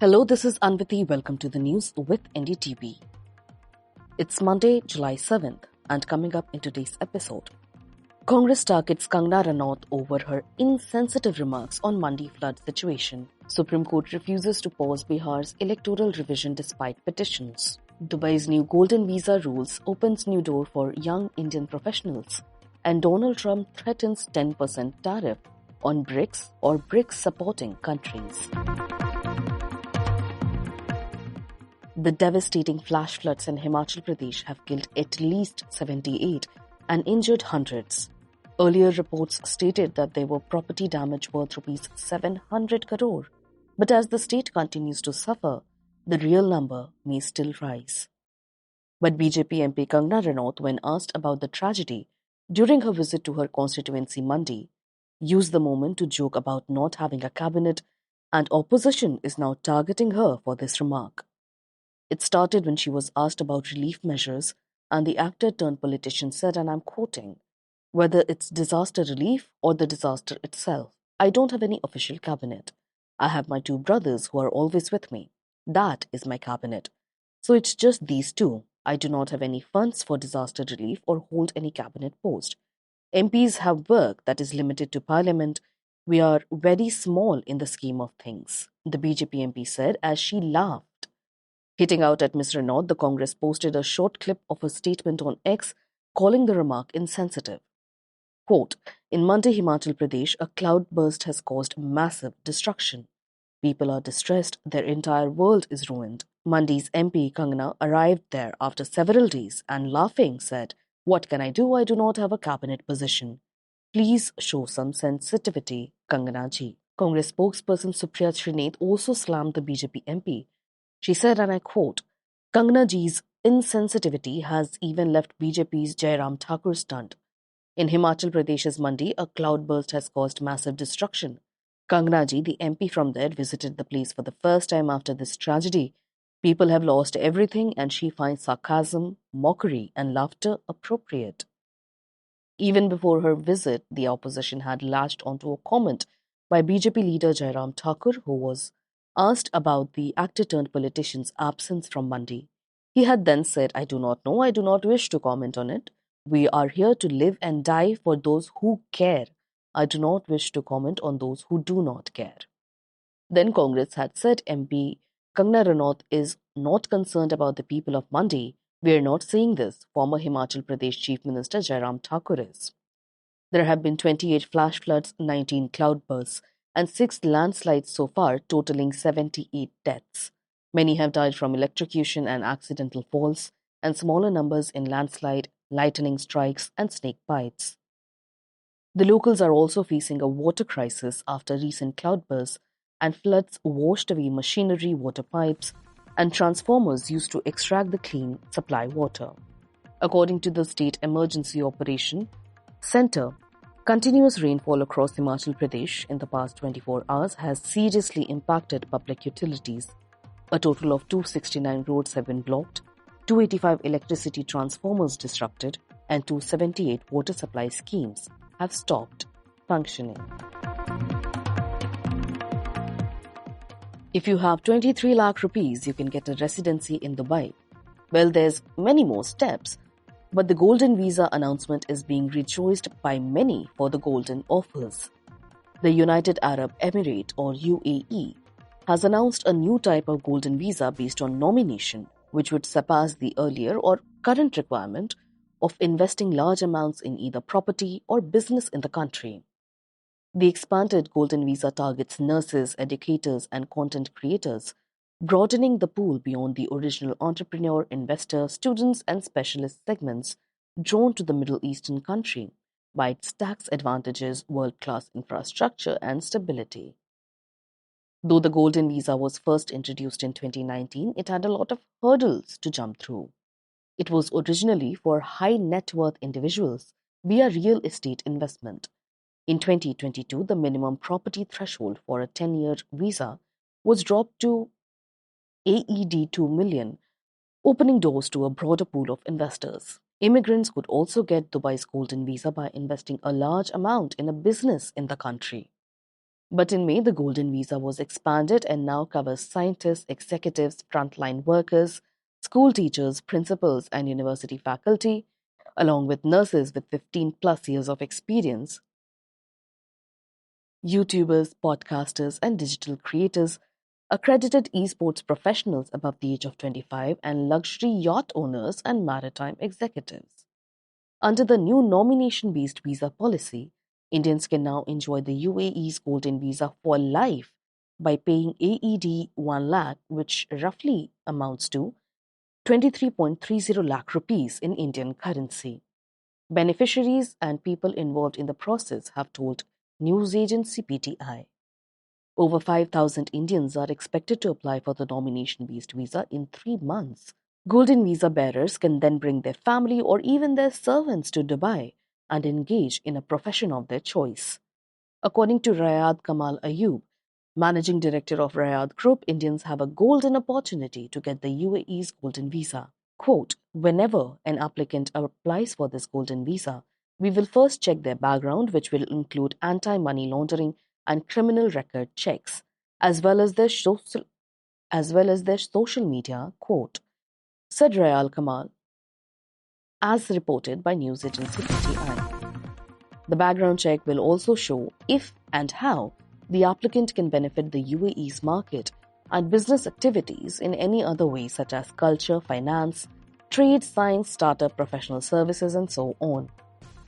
Hello, this is Anviti. Welcome to the news with NDTV. It's Monday, July 7th, and coming up in today's episode, Congress targets Kangana Ranaut over her insensitive remarks on Mandi flood situation. Supreme Court refuses to pause Bihar's electoral revision despite petitions. Dubai's new golden visa rules opens new door for young Indian professionals. And Donald Trump threatens 10% tariff on BRICS or BRICS supporting countries. The devastating flash floods in Himachal Pradesh have killed at least 78 and injured hundreds. Earlier reports stated that there were property damage worth rupees 700 crore. But as the state continues to suffer, the real number may still rise. But BJP MP Kangana Ranaut, when asked about the tragedy during her visit to her constituency Mandi, used the moment to joke about not having a cabinet, and opposition is now targeting her for this remark. It started when she was asked about relief measures, and the actor turned politician said, and I'm quoting, "Whether it's disaster relief or the disaster itself, I don't have any official cabinet. I have my two brothers who are always with me. That is my cabinet. So it's just these two. I do not have any funds for disaster relief or hold any cabinet post. MPs have work that is limited to parliament. We are very small in the scheme of things," the BJP MP said as she laughed. Hitting out at Ms. Ranaut, the Congress posted a short clip of her statement on X, calling the remark insensitive. Quote, "In Mandi, Himachal Pradesh, a cloudburst has caused massive destruction. People are distressed, their entire world is ruined." Mandi's MP Kangana arrived there after several days and laughing said, "What can I do? I do not have a cabinet position. Please show some sensitivity, Kangana ji." Congress spokesperson Supriya Srinath also slammed the BJP MP. She said, and I quote, "Kangana ji's insensitivity has even left BJP's Jairam Thakur stunned. In Himachal Pradesh's Mandi, a cloudburst has caused massive destruction. Kangana ji, the MP from there, visited the place for the first time after this tragedy. People have lost everything, and she finds sarcasm, mockery, and laughter appropriate." Even before her visit, the opposition had latched onto a comment by BJP leader Jairam Thakur, who was asked about the actor-turned-politician's absence from Mandi. He had then said, "I do not know, I do not wish to comment on it. We are here to live and die for those who care. I do not wish to comment on those who do not care." Then Congress had said MP Kangana Ranaut is not concerned about the people of Mandi. "We are not saying this," former Himachal Pradesh Chief Minister Jairam Thakur is. There have been 28 flash floods, 19 cloudbursts, and 6 landslides so far, totaling 78 deaths. Many have died from electrocution and accidental falls, and smaller numbers in landslide, lightning strikes, and snake bites. The locals are also facing a water crisis after recent cloudbursts and floods washed away machinery, water pipes, and transformers used to extract the clean supply water. According to the State Emergency Operation Center, continuous rainfall across Himachal Pradesh in the past 24 hours has seriously impacted public utilities. A total of 269 roads have been blocked, 285 electricity transformers disrupted, and 278 water supply schemes have stopped functioning. If you have 23 lakh rupees, you can get a residency in Dubai. Well, there's many more steps, but the golden visa announcement is being rejoiced by many for the golden offers. The United Arab Emirate, or UAE, has announced a new type of golden visa based on nomination, which would surpass the earlier or current requirement of investing large amounts in either property or business in the country. The expanded golden visa targets nurses, educators, and content creators, broadening the pool beyond the original entrepreneur, investor, students, and specialist segments drawn to the Middle Eastern country by its tax advantages, world-class infrastructure, and stability. Though the golden visa was first introduced in 2019, it had a lot of hurdles to jump through. It was originally for high net worth individuals via real estate investment. In 2022, the minimum property threshold for a 10-year visa was dropped to AED 2 million, opening doors to a broader pool of investors. Immigrants could also get Dubai's golden visa by investing a large amount in a business in the country. But in May, the Golden Visa was expanded and now covers scientists, executives, frontline workers, school teachers, principals, and university faculty, along with nurses with 15 plus years of experience, YouTubers, podcasters, and digital creators, accredited esports professionals above the age of 25, and luxury yacht owners and maritime executives. Under the new nomination-based visa policy, Indians can now enjoy the UAE's Golden Visa for life by paying AED 1 lakh, which roughly amounts to 23.30 lakh rupees in Indian currency. Beneficiaries and people involved in the process have told news agency PTI. Over 5,000 Indians are expected to apply for the nomination-based visa in 3 months. Golden visa bearers can then bring their family or even their servants to Dubai and engage in a profession of their choice. According to Rayad Kamal Ayub, managing director of Rayad Group, Indians have a golden opportunity to get the UAE's golden visa. Quote, whenever an applicant applies for this golden visa, we will first check their background, which will include anti-money laundering and criminal record checks, as well as their social media, quote, said Rayal Kamal, as reported by news agency PTI. The background check will also show if and how the applicant can benefit the UAE's market and business activities in any other way such as culture, finance, trade, science, startup, professional services, and so on.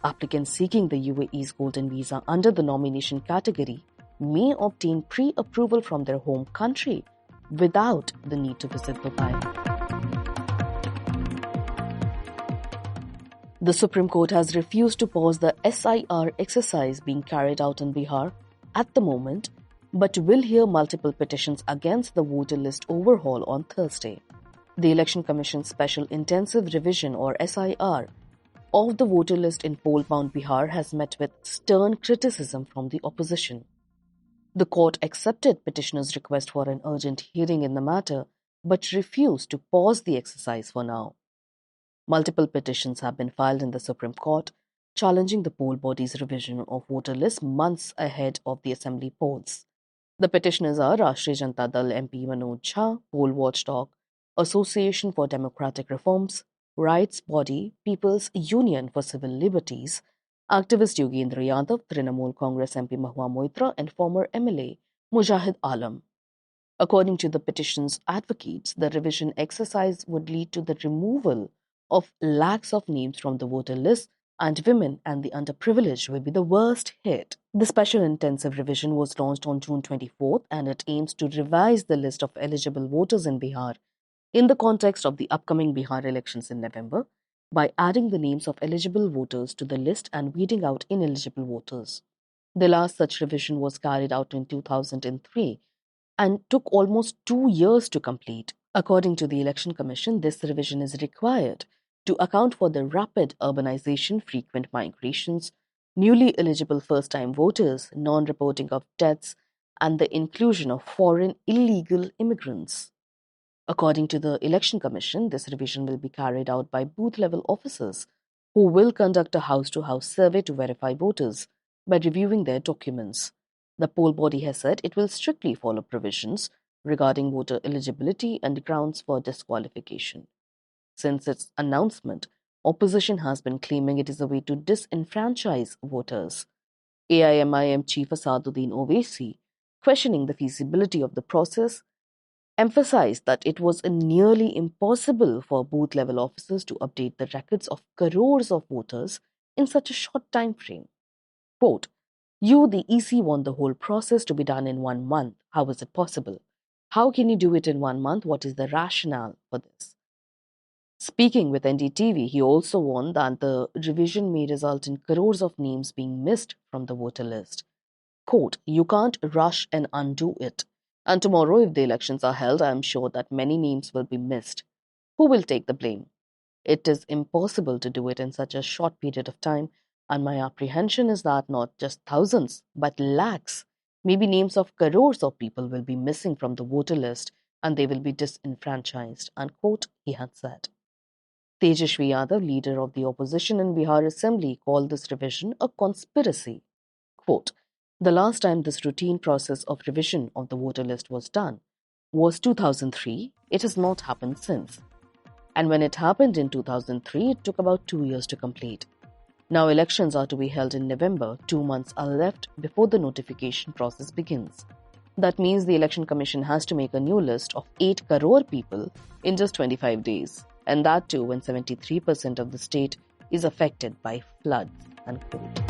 Applicants seeking the UAE's golden visa under the nomination category may obtain pre-approval from their home country without the need to visit Dubai. The Supreme Court has refused to pause the SIR exercise being carried out in Bihar at the moment, but will hear multiple petitions against the voter list overhaul on Thursday. The Election Commission's Special Intensive Revision or SIR of the voter list in poll-bound Bihar has met with stern criticism from the opposition. The court accepted petitioners' request for an urgent hearing in the matter, but refused to pause the exercise for now. Multiple petitions have been filed in the Supreme Court, challenging the poll body's revision of voter lists months ahead of the assembly polls. The petitioners are Rashtriya Janata Dal MP Manoj Jha, Poll Watchdog, Association for Democratic Reforms, Rights Body, People's Union for Civil Liberties, activist Yogendra Yadav, Trinamool Congress MP Mahua Moitra, and former MLA Mujahid Alam. According to the petition's advocates, the revision exercise would lead to the removal of lakhs of names from the voter list, and women and the underprivileged will be the worst hit. The special intensive revision was launched on June 24th, and it aims to revise the list of eligible voters in Bihar in the context of the upcoming Bihar elections in November by adding the names of eligible voters to the list and weeding out ineligible voters. The last such revision was carried out in 2003 and took almost 2 years to complete. According to the Election Commission, this revision is required to account for the rapid urbanization, frequent migrations, newly eligible first-time voters, non-reporting of deaths, and the inclusion of foreign illegal immigrants. According to the Election Commission, this revision will be carried out by booth-level officers who will conduct a house-to-house survey to verify voters by reviewing their documents. The poll body has said it will strictly follow provisions regarding voter eligibility and grounds for disqualification. Since its announcement, opposition has been claiming it is a way to disenfranchise voters. AIMIM Chief Asaduddin Owaisi, questioning the feasibility of the process, emphasized that it was nearly impossible for booth-level officers to update the records of crores of voters in such a short time frame. Quote, you, the EC, want the whole process to be done in 1 month. How is it possible? How can you do it in 1 month? What is the rationale for this? Speaking with NDTV, he also warned that the revision may result in crores of names being missed from the voter list. Quote, you can't rush and undo it. And tomorrow, if the elections are held, I am sure that many names will be missed. Who will take the blame? It is impossible to do it in such a short period of time, and my apprehension is that not just thousands, but lakhs, maybe names of crores of people will be missing from the voter list and they will be disenfranchised, unquote, he had said. Tejashwi Yadav, leader of the opposition in Bihar Assembly, called this revision a conspiracy. Quote, The last time this routine process of revision of the voter list was done was 2003. It has not happened since. And when it happened in 2003, it took about 2 years to complete. Now elections are to be held in November. 2 months are left before the notification process begins. That means the Election Commission has to make a new list of 8 crore people in just 25 days. And that too when 73% of the state is affected by floods and cold.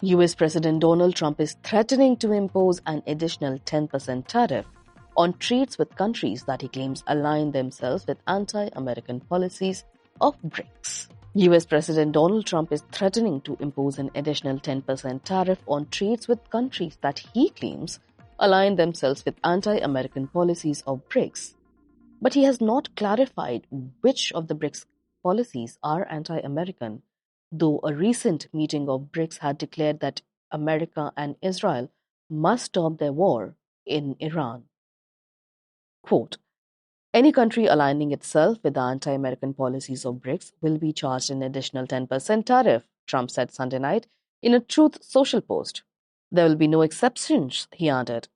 US President Donald Trump is threatening to impose an additional 10% tariff on trades with countries that he claims align themselves with anti-American policies of BRICS. US President Donald Trump is threatening to impose an additional 10% tariff on trades with countries that he claims align themselves with anti-American policies of BRICS. But he has not clarified which of the BRICS policies are anti-American, though a recent meeting of BRICS had declared that America and Israel must stop their war in Iran. Quote, any country aligning itself with the anti-American policies of BRICS will be charged an additional 10% tariff, Trump said Sunday night in a Truth Social post. There will be no exceptions, he added.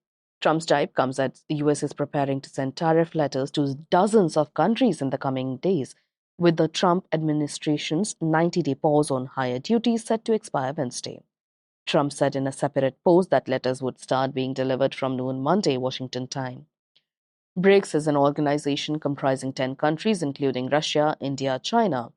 Trump's type comes as the US is preparing to send tariff letters to dozens of countries in the coming days, with the Trump administration's 90-day pause on higher duties set to expire Wednesday. Trump said in a separate post that letters would start being delivered from noon Monday, Washington time. BRICS is an organization comprising 10 countries, including Russia, India, China,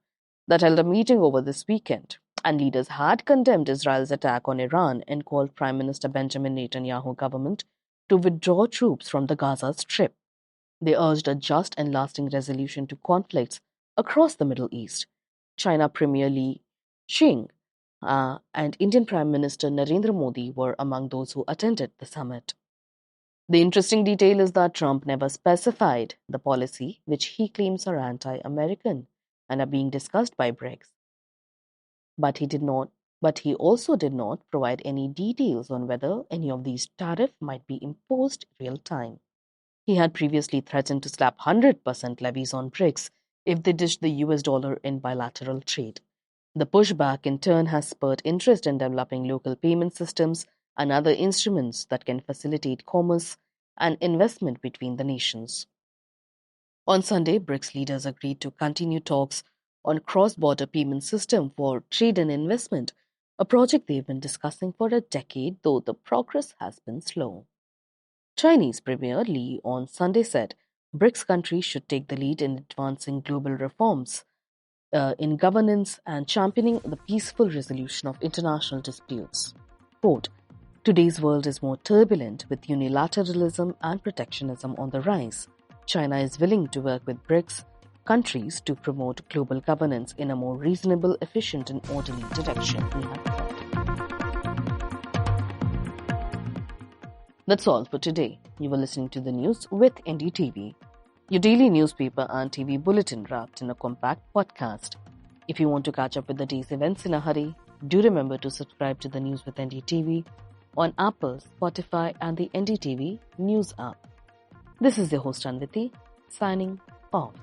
that held a meeting over this weekend, and leaders had condemned Israel's attack on Iran and called Prime Minister Benjamin Netanyahu's government to withdraw troops from the Gaza Strip. They urged a just and lasting resolution to conflicts across the Middle East. China Premier Li Qiang and Indian Prime Minister Narendra Modi were among those who attended the summit. The interesting detail is that Trump never specified the policy which he claims are anti-American and are being discussed by BRICS. But he also did not provide any details on whether any of these tariffs might be imposed real time. He had previously threatened to slap 100% levies on BRICS if they ditched the US dollar in bilateral trade. The pushback in turn has spurred interest in developing local payment systems and other instruments that can facilitate commerce and investment between the nations. On Sunday, BRICS leaders agreed to continue talks on cross-border payment system for trade and investment, a project they've been discussing for a decade, though the progress has been slow. Chinese Premier Li on Sunday said BRICS countries should take the lead in advancing global reforms in governance and championing the peaceful resolution of international disputes. Quote, today's world is more turbulent with unilateralism and protectionism on the rise. China is willing to work with BRICS countries to promote global governance in a more reasonable, efficient and orderly direction, he had said. That's all for today. You were listening to the news with NDTV, your daily newspaper and TV bulletin wrapped in a compact podcast. If you want to catch up with the day's events in a hurry, do remember to subscribe to the News with NDTV on Apple, Spotify and the NDTV News app. This is your host Anviti, signing off.